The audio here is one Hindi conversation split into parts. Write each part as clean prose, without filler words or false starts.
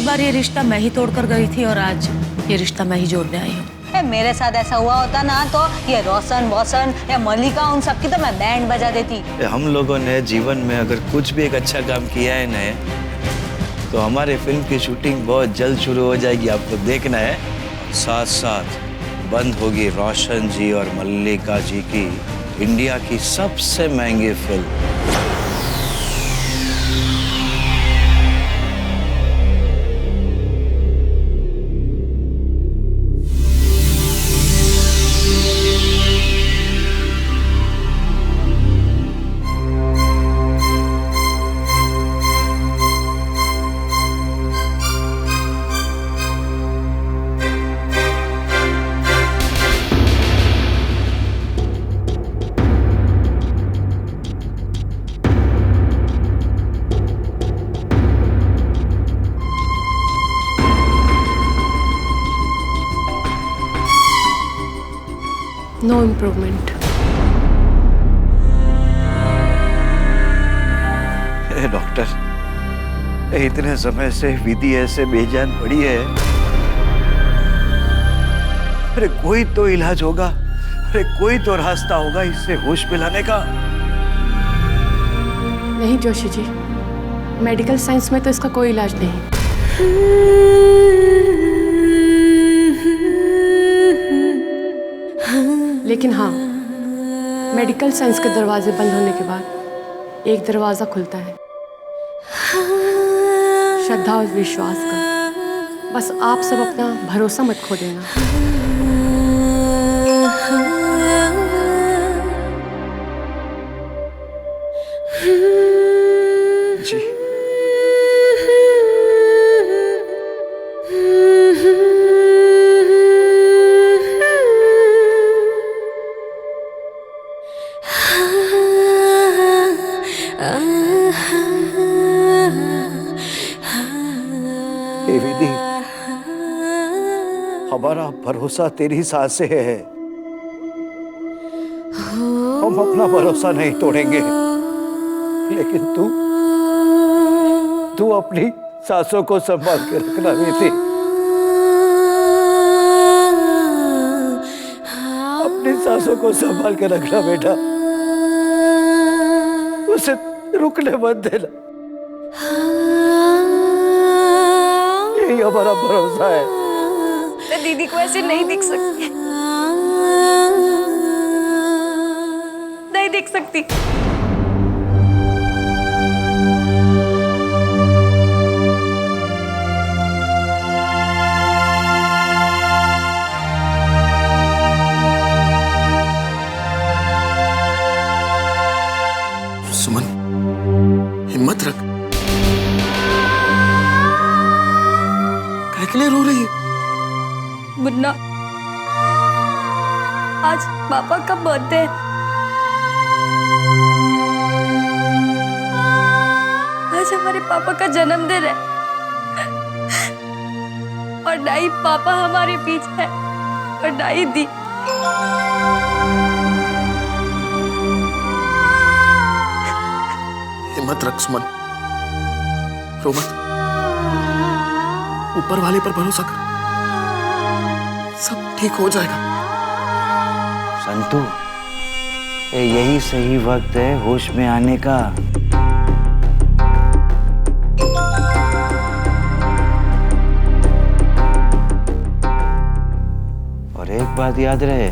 बार ये रिश्ता मैं ही तोड़कर गई थी और आज ये रिश्ता मैं ही जोड़ने आई हूँ। मेरे साथ ऐसा हुआ होता ना तो ये रोशन वोशन या मल्लिका उन सबकी तो मैं बैंड बजा देती। हम लोगों ने जीवन में अगर कुछ भी एक अच्छा काम किया है ना तो हमारे फिल्म की शूटिंग बहुत जल्द शुरू हो जाएगी, आपको देखना है। साथ साथ बंद होगी रोशन जी और मल्लिका जी की इंडिया की सबसे महंगी फिल्म। No improvement. डॉक्टर, इतने समय से विधि ऐसे बेजान पड़ी है। अरे कोई तो इलाज होगा, अरे कोई तो रास्ता होगा इससे होश मिलाने का। नहीं जोशी जी, मेडिकल साइंस में तो इसका कोई इलाज नहीं। लेकिन हाँ, मेडिकल साइंस के दरवाजे बंद होने के बाद एक दरवाजा खुलता है, श्रद्धा और विश्वास का। बस आप सब अपना भरोसा मत खो देना। जी विधि, हमारा भरोसा तेरी सांसें है। हम अपना भरोसा नहीं तोड़ेंगे, लेकिन तू अपनी सांसों को संभाल के रखना विधि। अपनी सांसों को संभाल के रखना बेटा, उसे रुकने मत देना। यही हमारा भरोसा है। मैं दीदी को ऐसे नहीं देख सकती, नहीं देख सकती। सुमन, हिम्मत रख। काहे के लिए रो रही है? मुन्ना, आज पापा का बर्थडे है। आज हमारे पापा का जन्मदिन है और ना ही पापा हमारे बीच है और ना ही दी। हिम्मत रख सुमन, रो मत। ऊपर वाले पर भरोसा कर, सब ठीक हो जाएगा। संतू, यही सही वक्त है होश में आने का। और एक बात याद रहे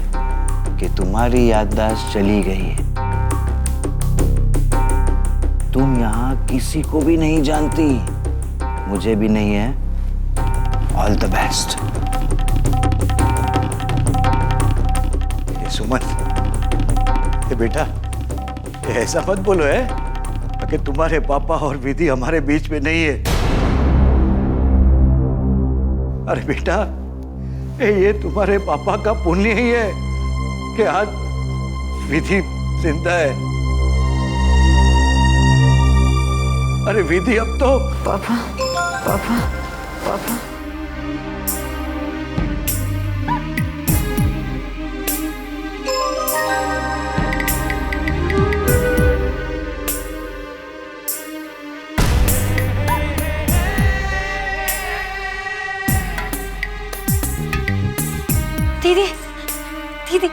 कि तुम्हारी याददाश्त चली गई है। तुम यहाँ किसी को भी नहीं जानती, मुझे भी नहीं है। All the best. सुमन, ये बेटा, ये ऐसा मत बोलो है कि तुम्हारे पापा और विधि हमारे बीच में नहीं है। अरे बेटा, ये तुम्हारे पापा का पुण्य ही है कि आज विधि जिंदा है। अरे विधि अब तो पापा पापा पापा दीदी दीदी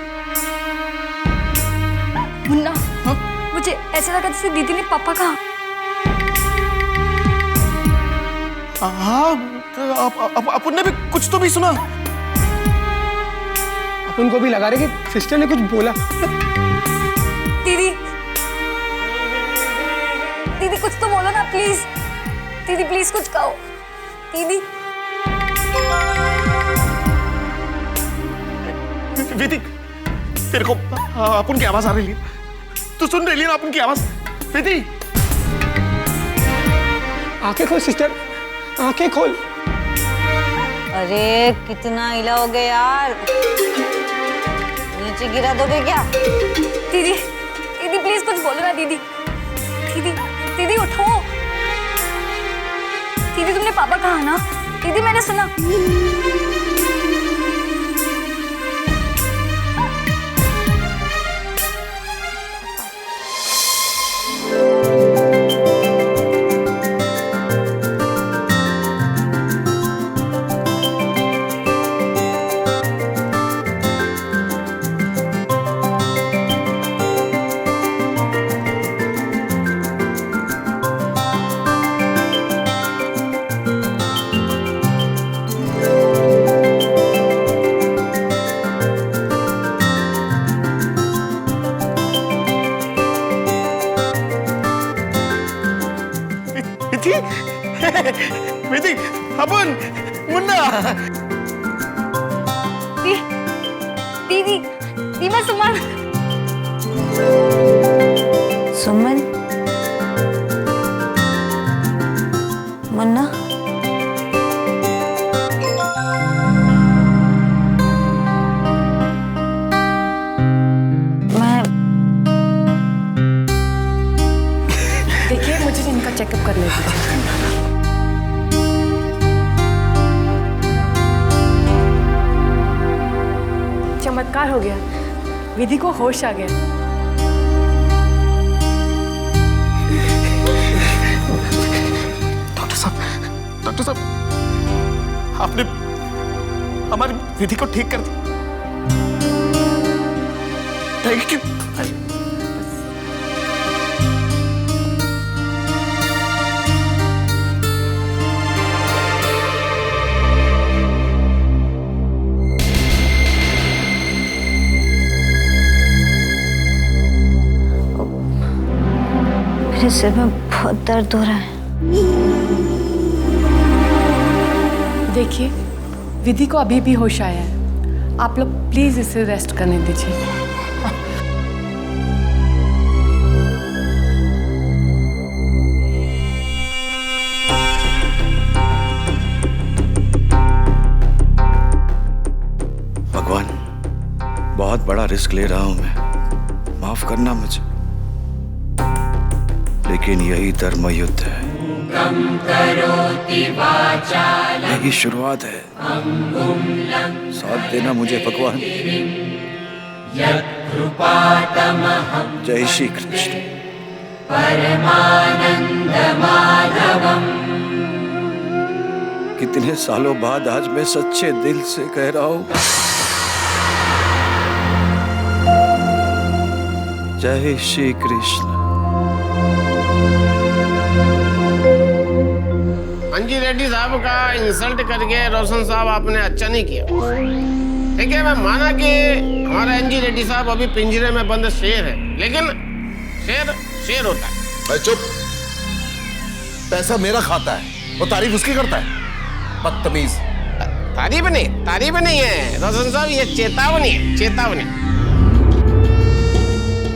मुन्ना, मुझे ऐसा लगा जैसे दीदी ने पापा कहा। हाँ, अपन ने भी कुछ तो भी सुना। अपन को भी लगा रहे कि सिस्टर ने कुछ बोला। दीदी दीदी कुछ तो बोलो ना प्लीज। दीदी प्लीज कुछ कहो दीदी। विधि, तेरे को अपन की आवाज आ रही है? तू सुन रही है ना अपन की आवाज? विधि, आंखें खोल सिस्टर, आंखें खोल। अरे कितना हिलाओगे यार, नीचे गिरा दोगे क्या? दीदी दीदी प्लीज कुछ बोलो ना दीदी। दीदी दीदी उठो। दीदी तुमने पापा कहा ना? दीदी मैंने सुना। विधि, अपन, मुन्ना। दीदी दीदी मैं सुमन। सुमन, मुन्ना, मैं देखिए मुझे इनका चेकअप करने दीजिए। चमत्कार हो गया, विधि को होश आ गया। डॉक्टर साहब, आपने हमारी विधि को ठीक कर दिया। Thank you. मेरे सिर में बहुत दर्द हो रहा है। देखिए विधि को अभी भी होश आया है, आप लोग प्लीज इसे रेस्ट करने दीजिए। भगवान, बहुत बड़ा रिस्क ले रहा हूं मैं, माफ करना मुझे, लेकिन यही धर्म युद्ध है, यही शुरुआत है। साथ देना मुझे भगवान। जय श्री कृष्ण। कितने सालों बाद आज मैं सच्चे दिल से कह रहा हूं, जय श्री कृष्ण। अंजी रेड्डी साहब का इंसल्ट करके रोशन साहब आपने अच्छा नहीं किया। ठीक है, मैं माना कि हमारा अंजी रेड्डी साहब अभी पिंजरे में बंद शेर है, लेकिन शेर शेर होता है। चुप, पैसा मेरा खाता है, वो तारीफ उसकी करता है। बदतमीज। तारीफ नहीं है रोशन साहब, ये चेतावनी है, चेतावनी।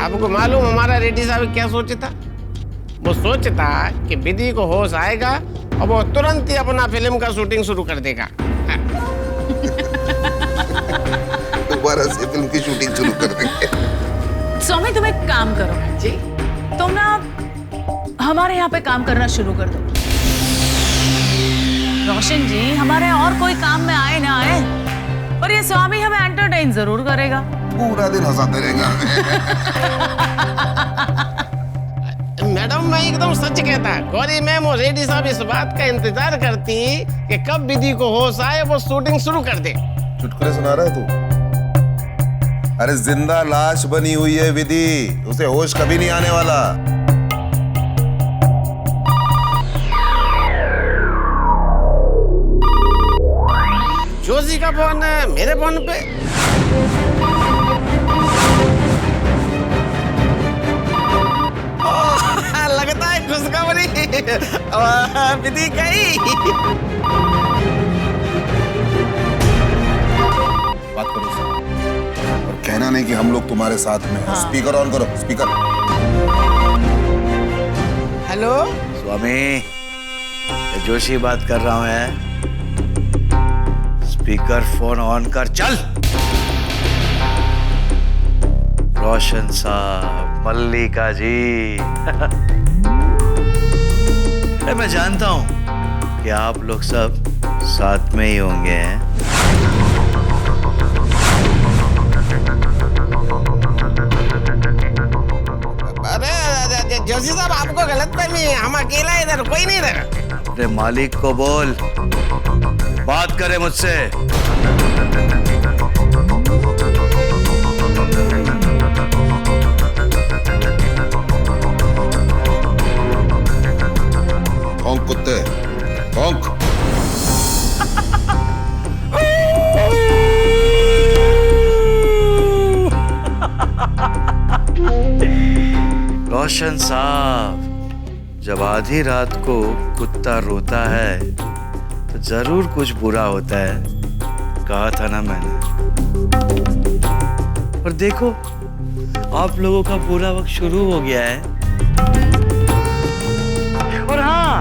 आपको मालूम हमारा रेड्डी साहब क्या सोचता? वो सोचता कि विधि को होश आएगा और वो तुरंत ही अपना फिल्म का शूटिंग शुरू कर देगा। दोबारा से फिल्म की शूटिंग शुरू कर देंगे। स्वामी तुम एक काम करो जी, तुम ना हमारे यहाँ पे काम करना शुरू कर दो। रोशन जी हमारे और कोई काम में आए ना आए, और ये स्वामी हमें एंटरटेन जरूर करेगा। पूरा दिन हंसाते रहेगा। मैडम मैं एकदम सच कहता, गौरी मैम और रेड्डी साहब इस बात का इंतजार करती कि कब विधि को होश आए वो शूटिंग शुरू कर दे। चुटकुले सुना रहा है तू? अरे जिंदा लाश बनी हुई है विधि, उसे होश कभी नहीं आने वाला। जोशी का फोन है मेरे फोन पे। लगता है खुशखबरी विधि गई। बात करो सर, और कहना नहीं कि हम लोग तुम्हारे साथ में हैं। स्पीकर ऑन करो, स्पीकर। हेलो स्वामी, ये जोशी बात कर रहा हूं है। स्पीकर फोन ऑन कर, चल। रोशन साहब, मल्लिका जी। अरे मैं जानता हूं कि आप लोग सब साथ में ही होंगे हैं। अरे जोशी साहब, आपको गलतफहमी है, हम अकेला इधर, कोई नहीं रहा। अपने मालिक को बोल, बात करे मुझसे। भौंक कुत्ते, भौंक। रोशन साहब, जब आधी रात को कुत्ता रोता है तो जरूर कुछ बुरा होता है, कहा था ना मैंने। और देखो, आप लोगों का पूरा वक्त शुरू हो गया है। और हाँ,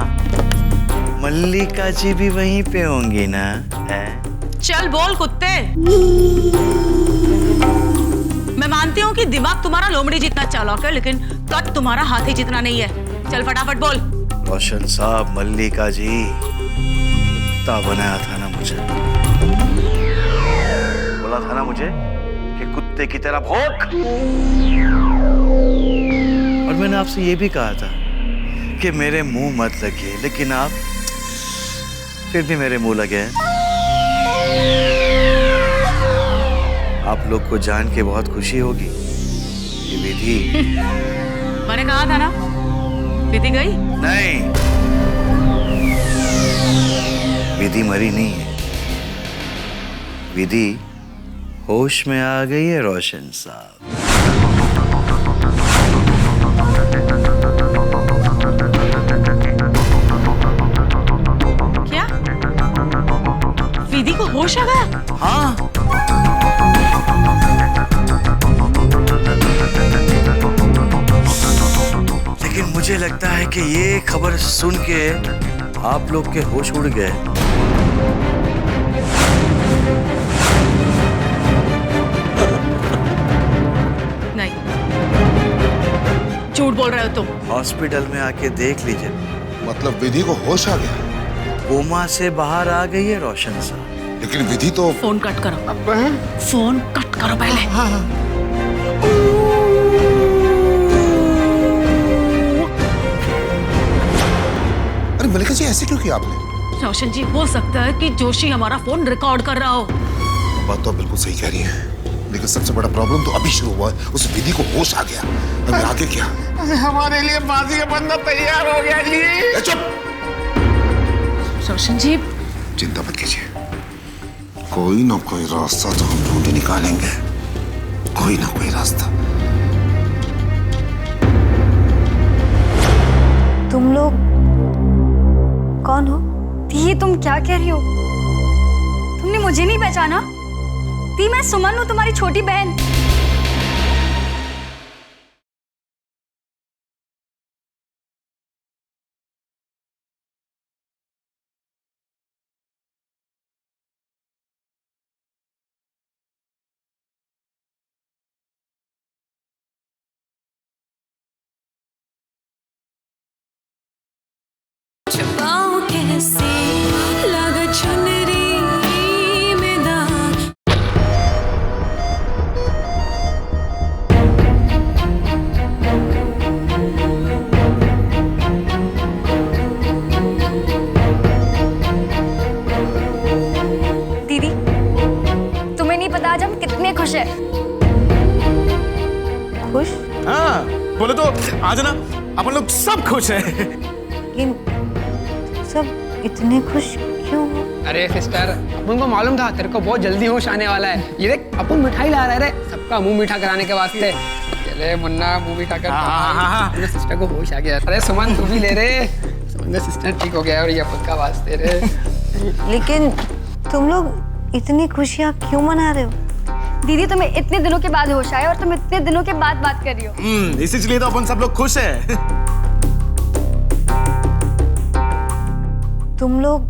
मल्लिका जी भी वहीं पे होंगी ना? है? चल बोल कुत्ते। मैं मानती हूँ कि दिमाग तुम्हारा लोमड़ी जितना चालाक है, लेकिन कद तुम्हारा हाथी जितना नहीं है। चल फटाफट बोल। रोशन साहब, मल्लिका जी कुत्ता बनाया था ना मुझे, बोला था ना मुझे कि कुत्ते की तरह भौंक। और मैंने आपसे ये भी कहा था कि मेरे मुंह मत लगिए, लेकिन आप फिर भी मेरे मुंह लगे हैं। आप लोग को जान के बहुत खुशी होगी कि विधि मैंने कहा था ना, विधि गई नहीं, विधि मरी नहीं है, विधि होश में आ गई है। रोशन साहब, क्या विधि को होश आ गया? हाँ, लेकिन मुझे लगता है कि ये खबर सुन के आप लोग के होश उड़ गए। नहीं, झूठ बोल रहे हो तुम। हॉस्पिटल में आके देख लीजिए, मतलब विधि को होश आ गया? कोमा से बाहर आ गई है रोशन साहब। लेकिन विधि तो... फोन कट करो, फोन कट करो पहले। अरे मल्लिका जी, ऐसे क्यों किया आपने? रोशन जी, हो सकता है कि जोशी हमारा फोन रिकॉर्ड कर रहा हो। बात तो आप बिल्कुल सही कह रही है, लेकिन सबसे बड़ा प्रॉब्लम तो अभी शुरू हुआ है। उस विधि को होश आ गया, अभी आगे क्या? हमारे लिए फांसी का बंदा तैयार हो गया जी। चुप! रोशन जी, चिंता मत कीजिए, कोई ना कोई रास्ता तो हम ढूंढ निकालेंगे, कोई ना कोई रास्ता। तुम लोग कौन हो? ये तुम क्या कह रही हो? तुमने मुझे नहीं पहचाना? दी, मैं सुमन हूँ, तुम्हारी छोटी बहन। दीदी, तुम्हें नहीं पता आज हम कितने खुश हैं। खुश? हाँ, बोले तो आज ना अपन लोग सब खुश हैं। लेकिन सब इतने खुश क्यों हो? अरे सिस्टर, अपन को मालूम था तेरे को बहुत जल्दी होश आने वाला है। ये देख अपन मिठाई ला रहे रे, सबका मुंह मीठा कराने के वास्ते। चले मुन्ना मुंह मीठा कर। हाँ। सिस्टर को होश आ गया। अरे सुमन तू भी ले रे। सुमन सिस्टर ठीक हो गया और ये अपन का वास्ते रे। लेकिन तुम लोग इतनी खुशियाँ क्यों मना रहे हो? दीदी तुम्हें इतने दिनों के बाद होश आया और तुम इतने दिनों के बाद बात कर रही हो। इसीलिए तो अपन सब लोग खुश हैं। तुम लोग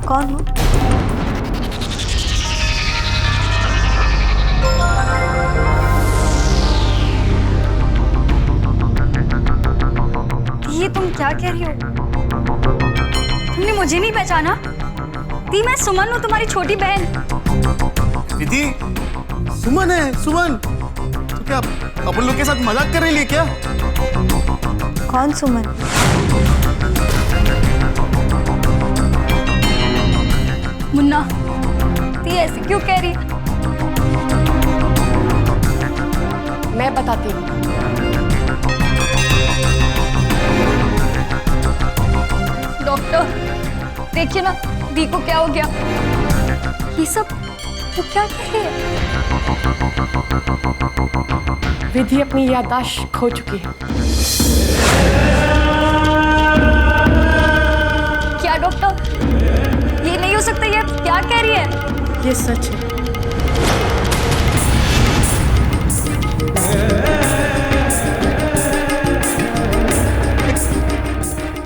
कौन हो? ये तुम क्या कह रही हो? तुमने मुझे नहीं पहचाना? दी मैं सुमन हूँ, तुम्हारी छोटी बहन। दीदी, सुमन है, सुमन। तो क्या अपन लोग के साथ मजाक कर रही है क्या? कौन सुमन? मुन्ना, दी ऐसे क्यों कह रही? मैं बताती हूँ। डॉक्टर, देखिए ना दी को क्या हो गया। ये सब वो क्या कह रही है? विधि अपनी याददाश्त खो चुकी है। क्या डॉक्टर? ये नहीं हो सकता, ये क्या कह रही है? ये सच है।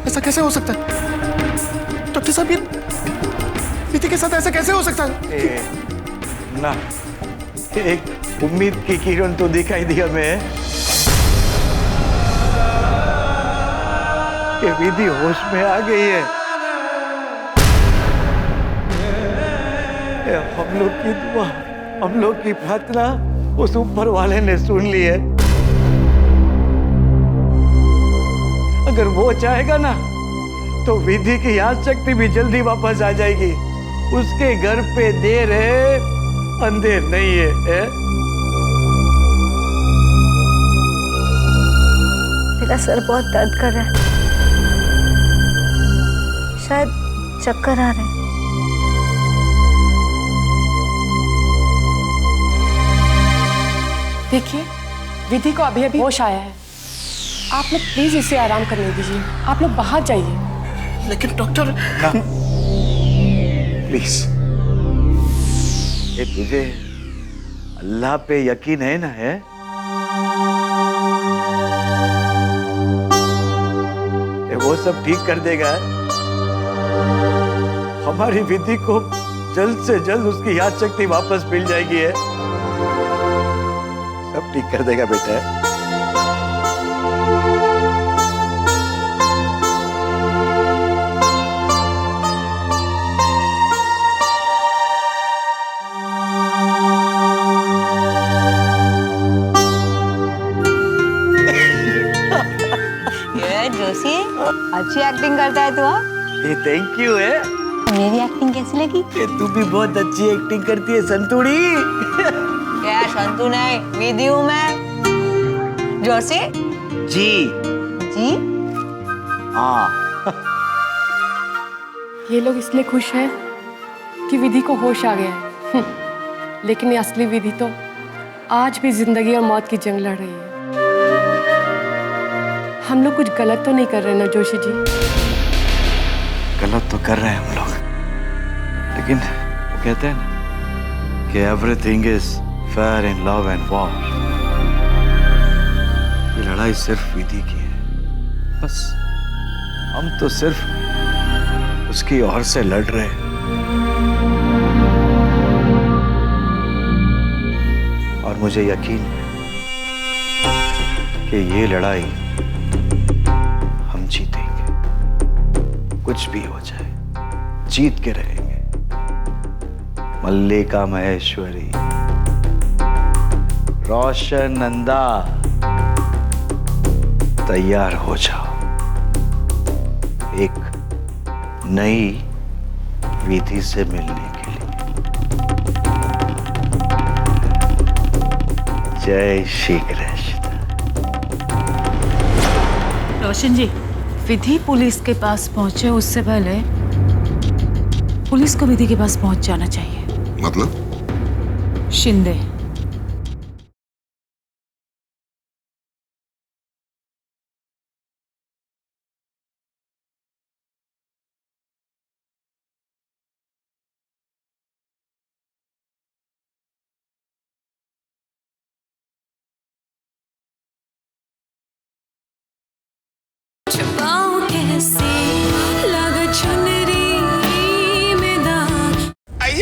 ऐसा कैसे हो सकता है? डॉक्टर साहब, ये विधि के साथ ऐसा कैसे हो सकता है? ना, एक उम्मीद की किरण तो दिखाई दी हमें कि विधि होश में आ गई है। हम लोग की दुआ, हम लोग की प्रार्थना उस ऊपर वाले ने सुन ली है। अगर वो चाहेगा ना तो विधि की याद शक्ति भी जल्दी वापस आ जाएगी। उसके घर पे देर है, अंधेर नहीं है? मेरा सर बहुत दर्द कर रहा है, शायद चक्कर आ रहे हैं। देखिए, विधि को अभी अभी होश आया है। आप लोग प्लीज इसे आराम करने दीजिए। आप लोग बाहर जाइए। लेकिन डॉक्टर, प्लीज, ये तुझे अल्लाह पे यकीन है ना? है ये वो सब ठीक कर देगा। हमारी विधि को जल्द से जल्द उसकी याद शक्ति वापस मिल जाएगी। है सब ठीक कर देगा बेटा। ये जोशी, अच्छी एक्टिंग करता है तू। हाँ, ये थैंक यू है। मेरी एक्टिंग कैसी लगी? ये तू भी बहुत अच्छी एक्टिंग करती है संतुड़ी। क्या संतू नहीं, विधि हूँ मैं। जोशी जी जी। हाँ। ये लोग इसलिए खुश हैं कि विधि को होश आ गया है। लेकिन ये असली विधि तो आज भी जिंदगी और मौत की जंग लड़ रही है। हम लोग कुछ गलत तो नहीं कर रहे ना जोशी जी? गलत तो कर रहे हैं हम लोग, लेकिन वो कहते हैं ना कि everything is fair in love and war. ये लड़ाई सिर्फ विधि की है, बस हम तो सिर्फ उसकी ओर से लड़ रहे हैं। और मुझे यकीन है कि ये लड़ाई हम जीतेंगे। कुछ भी हो जाए, जीत के रहेंगे। मल्लिका महेश्वरी, रोशन नंदा, तैयार हो जाओ एक नई विधि से मिलने के लिए। जय श्री कृष्ण। रोशन जी, विधि पुलिस के पास पहुंचे उससे पहले पुलिस को विधि के पास पहुंच जाना चाहिए। मतलब? शिंदे।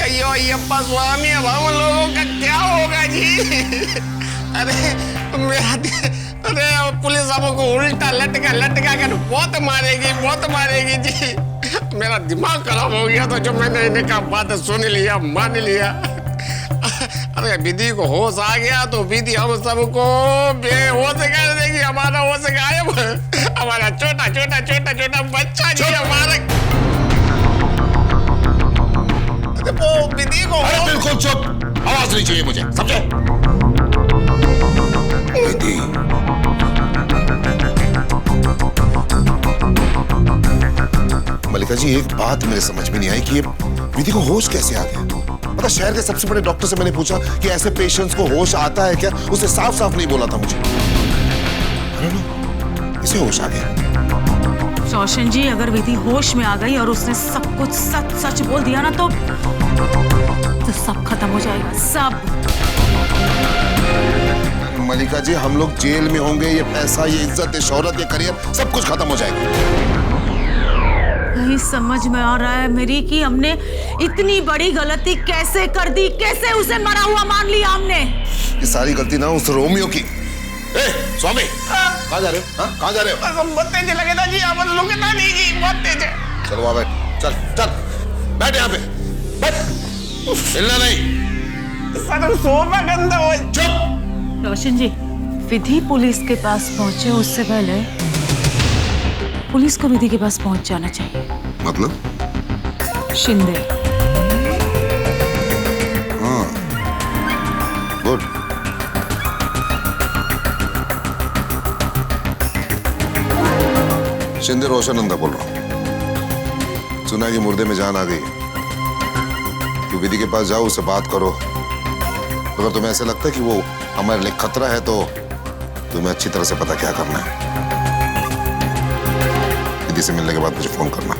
अयो यप्पा स्वामी, अब हम लोगों का क्या होगा जी? अरे पुलिस हमको उल्टा लटका कर बहुत मारेगी जी। मेरा दिमाग खराब हो गया तो जो मैंने इन्हें का बात सुन लिया, मान लिया। अरे विधि को होश आ गया तो विधि हम सबको बेहोश कर देगी। हमारा होश गायब, हमारा छोटा बच्चा जी हमारा। वो विधि को, अरे बिल्कुल चुप, आवाज नहीं चाहिए मुझे, समझे? विधि, मलिका जी एक बात मेरे समझ में नहीं आई कि ये विधि को होश कैसे आ गया? पता शहर के सबसे बड़े डॉक्टर से मैंने पूछा कि ऐसे पेशेंट्स को होश आता है क्या, उसने साफ साफ नहीं बोला था मुझे। अरे नो, इसे होश आ गया। रोशन जी, अगर विधि होश में आ गई और उसने सब कुछ सच बोल दिया ना तो सब खत्म हो जाएगा, सब। मलिका जी हम लोग जेल में होंगे, ये पैसा, ये इज्जत, ये शोहरत, ये करियर सब कुछ खत्म हो जाएगा। नहीं समझ में आ रहा है मेरी कि हमने इतनी बड़ी गलती कैसे कर दी, कैसे उसे मरा हुआ मान लिया हमने। ये सारी गलती ना उस रोमियो की। स्वामी कहाँ जा रहे हो? कहाँ जा रहे हो? बहुत तेज लगे था जी, आप लोग ना नहीं जी, बहुत तेज है। चलो वहाँ बैठ, चल बैठ यहाँ पे, बैठ, हिलना नहीं। सर सोफा गंदा हो। चुप। रोशन जी, विधि पुलिस के पास पहुंचे उससे पहले पुलिस को विधि के पास पहुंच जाना चाहिए। मतलब? शिंदे। हाँ, गुड। शिंदे रोशन नंदा बोल रहा हूँ। सुना कि मुर्दे में जान आ गई है। तू विधि के पास जाओ, उससे बात करो। अगर तुम्हें ऐसे लगता है कि वो हमारे लिए खतरा है तो तुम्हें अच्छी तरह से पता क्या करना है। विधि से मिलने के बाद मुझे फोन करना।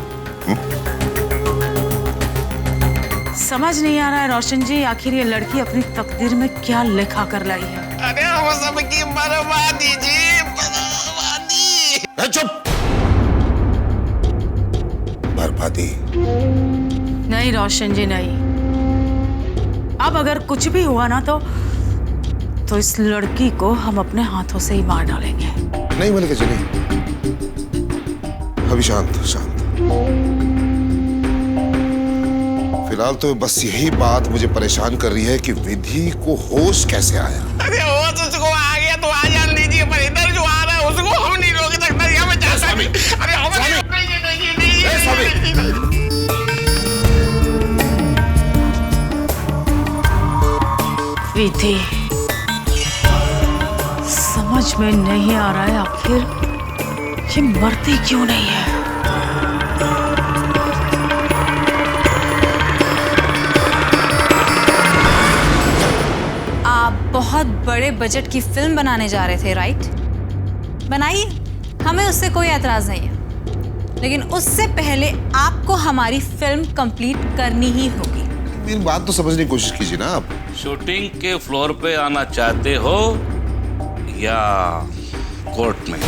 समझ नहीं आ रहा है रोशन जी, आखिर ये लड़की अपनी तकदीर में क्या लिखा कर लाई है। अरे हम सबकी बर्बादी जी, बर्बादी। चुप। बर्बादी नहीं रोशन जी, नहीं। अब अगर कुछ भी हुआ ना तो इस लड़की को हम अपने हाथों से ही मार डालेंगे। नहीं मलिका जी, नहीं। अभी शांत। फिलहाल तो बस यही बात मुझे परेशान कर रही है कि विधि को होश कैसे आया। अरे होश उसको आ गया तो आ जान लीजिए, पर इधर जो आ रहा है उसको हम नहीं रोक सकते। हमें स्वामी, अरे विधि, समझ में नहीं आ रहा है आखिर ये मरती क्यों नहीं है। आप बहुत बड़े बजट की फिल्म बनाने जा रहे थे, राइट? बनाइए, हमें उससे कोई एतराज नहीं है, लेकिन उससे पहले आपको हमारी फिल्म कंप्लीट करनी ही होगी। मेरी बात तो समझने की कोशिश कीजिए ना आप। शूटिंग के फ्लोर पे आना चाहते हो या कोर्ट में?